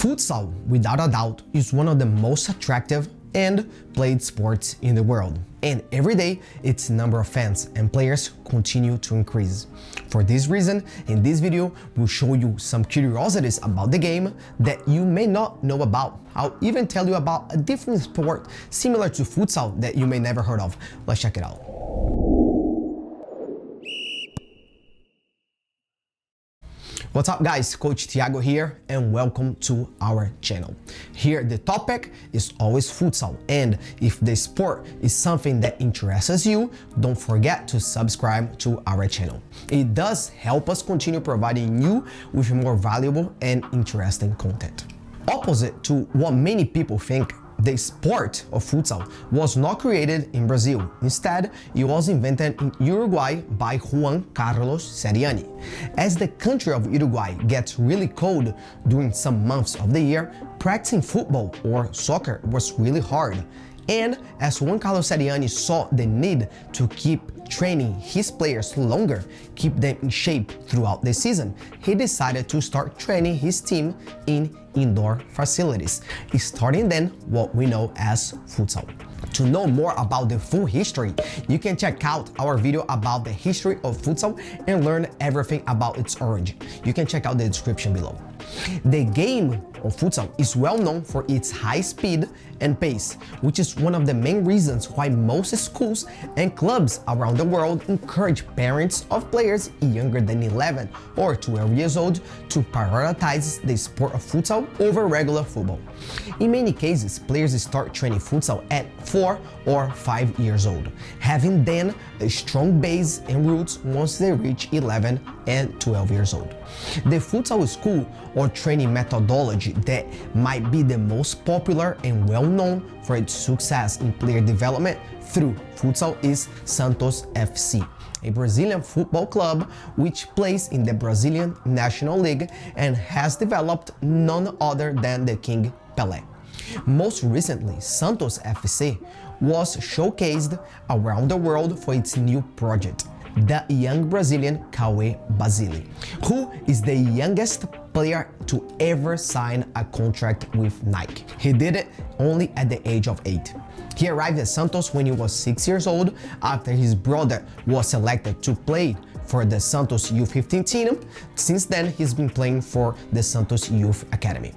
Futsal, without a doubt, is one of the most attractive and played sports in the world. And every day, its number of fans and players continue to increase. For this reason, in this video, we'll show you some curiosities about the game that you may not know about. I'll even tell you about a different sport similar to futsal that you may never heard of. Let's check it out. What's up guys, Coach Thiago here and welcome to our channel. Here the topic is always futsal, and if the sport is something that interests you, don't forget to subscribe to our channel. It does help us continue providing you with more valuable and interesting content. Opposite to what many people think, the sport of futsal was not created in Brazil. Instead, it was invented in Uruguay by Juan Carlos Seriani. As the country of Uruguay gets really cold during some months of the year, practicing football or soccer was really hard. And as Juan Carlos Seriani saw the need to keep training his players longer, keep them in shape throughout the season, he decided to start training his team in indoor facilities, starting then what we know as futsal. To know more about the full history, you can check out our video about the history of futsal and learn everything about its origin. You can check out the description below. The game of futsal is well known for its high speed and pace, which is one of the main reasons why most schools and clubs around the world encourage parents of players younger than 11 or 12 years old to prioritize the sport of futsal over regular football. In many cases, players start training futsal at 4 or 5 years old, having then a strong base and roots once they reach 11 and 12 years old. The futsal school or training methodology that might be the most popular and well known for its success in player development through futsal is Santos FC, a Brazilian football club which plays in the Brazilian National League and has developed none other than the King Pelé. Most recently, Santos FC was showcased around the world for its new project, the young Brazilian Cauê Basile, who is the youngest player to ever sign a contract with Nike. He did it only at the age of 8. He arrived at Santos when he was 6 years old after his brother was selected to play for the Santos U15 team. Since then, he's been playing for the Santos Youth Academy.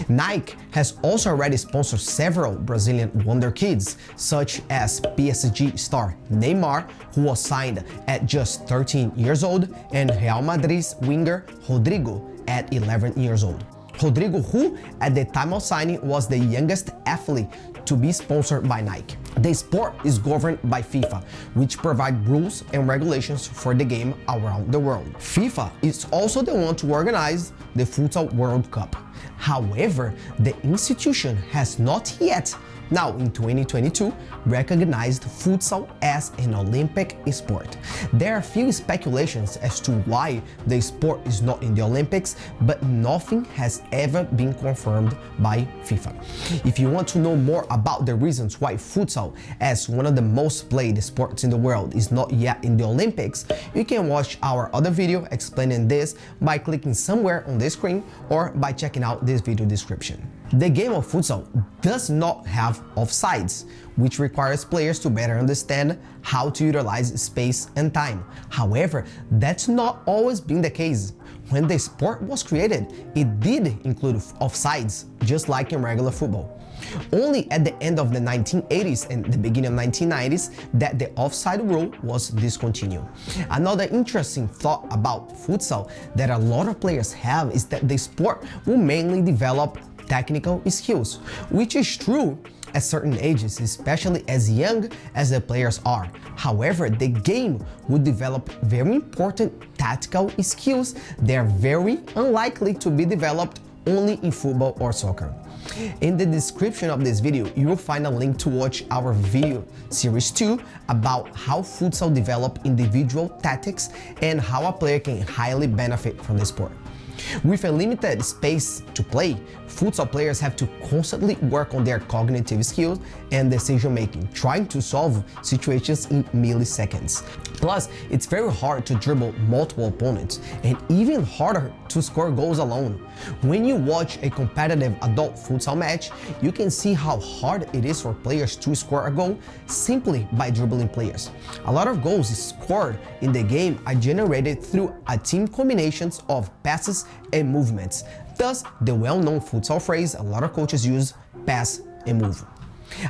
Nike has also already sponsored several Brazilian wonder kids, such as PSG star Neymar, who was signed at just 13 years old, and Real Madrid's winger Rodrigo at 11 years old. Rodrigo, who at the time of signing was the youngest athlete to be sponsored by Nike. The sport is governed by FIFA, which provides rules and regulations for the game around the world. FIFA is also the one to organize the Futsal World Cup. However, the institution has not yet, now in 2022, recognized futsal as an Olympic sport. There are few speculations as to why the sport is not in the Olympics, but nothing has ever been confirmed by FIFA. If you want to know more about the reasons why futsal, as one of the most played sports in the world, is not yet in the Olympics, you can watch our other video explaining this by clicking somewhere on the screen or by checking out this video description. The game of futsal does not have offsides, which requires players to better understand how to utilize space and time. However, that's not always been the case. When the sport was created, it did include offsides, just like in regular football. Only at the end of the 1980s and the beginning of 1990s that the offside rule was discontinued. Another interesting thought about futsal that a lot of players have is that the sport will mainly develop technical skills, which is true at certain ages, especially as young as the players are. However, the game would develop very important tactical skills that are very unlikely to be developed only in football or soccer. In the description of this video, you will find a link to watch our video series 2 about how futsal develop individual tactics and how a player can highly benefit from the sport. With a limited space to play, futsal players have to constantly work on their cognitive skills and decision making, trying to solve situations in milliseconds. Plus, it's very hard to dribble multiple opponents and even harder to score goals alone. When you watch a competitive adult futsal match, you can see how hard it is for players to score a goal simply by dribbling players. A lot of goals scored in the game are generated through a team combinations of passes and movements. Thus, the well-known futsal phrase a lot of coaches use, pass and move.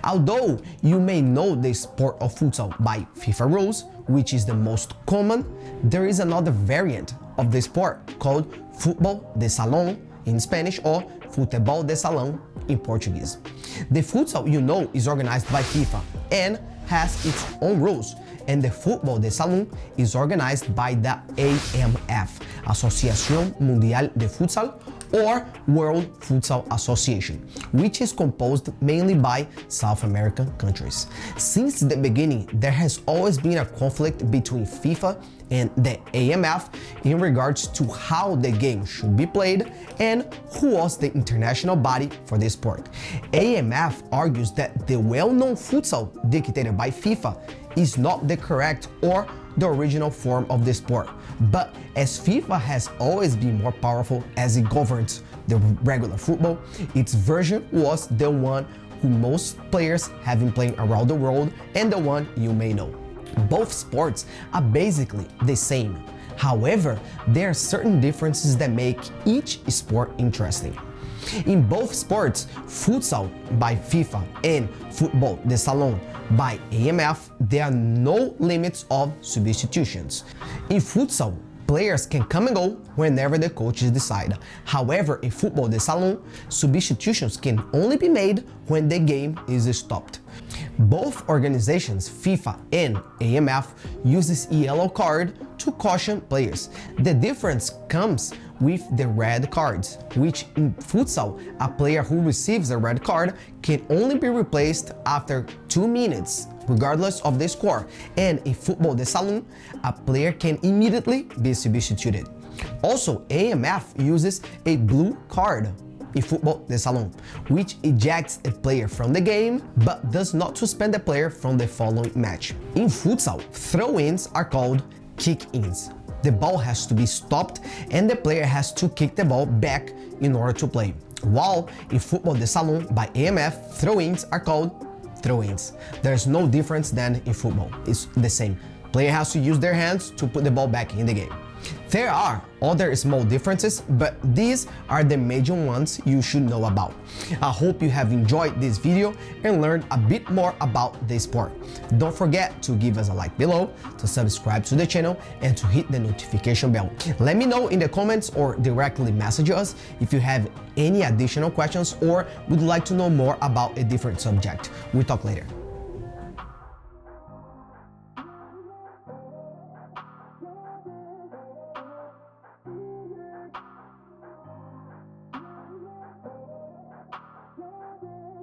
Although you may know the sport of futsal by FIFA rules, which is the most common, there is another variant of the sport called Futbol de Salon in Spanish or Futbol de Salon in Portuguese. The futsal you know is organized by FIFA and has its own rules, and the Futbol de Salon is organized by the AMF, Asociación Mundial de Futsal, or World Futsal Association, which is composed mainly by South American countries. Since the beginning, there has always been a conflict between FIFA and the AMF in regards to how the game should be played and who was the international body for the sport. AMF argues that the well-known futsal dictated by FIFA is not the correct or the original form of the sport, but as FIFA has always been more powerful as it governs the regular football, its version was the one who most players have been playing around the world and the one you may know. Both sports are basically the same. However, there are certain differences that make each sport interesting. In both sports, futsal by FIFA and Futbol de Salon by AMF, there are no limits of substitutions. In futsal, players can come and go whenever the coaches decide. However, in Futbol de Salon, substitutions can only be made when the game is stopped. Both organizations, FIFA and AMF, uses yellow card to caution players. The difference comes with the red cards, which in futsal, a player who receives a red card can only be replaced after 2 minutes, regardless of the score. And in Futbol de Salon, a player can immediately be substituted. Also, AMF uses a blue card in Futbol de Salon, which ejects a player from the game but does not suspend the player from the following match. In futsal, throw-ins are called kick-ins. The ball has to be stopped and the player has to kick the ball back in order to play. While in Futbol de Salon by AMF, throw-ins are called throw-ins. There's no difference than in football. It's the same. Player has to use their hands to put the ball back in the game. There are other small differences, but these are the major ones you should know about. I hope you have enjoyed this video and learned a bit more about the sport. Don't forget to give us a like below, to subscribe to the channel, and to hit the notification bell. Let me know in the comments or directly message us if you have any additional questions or would like to know more about a different subject. We'll talk later.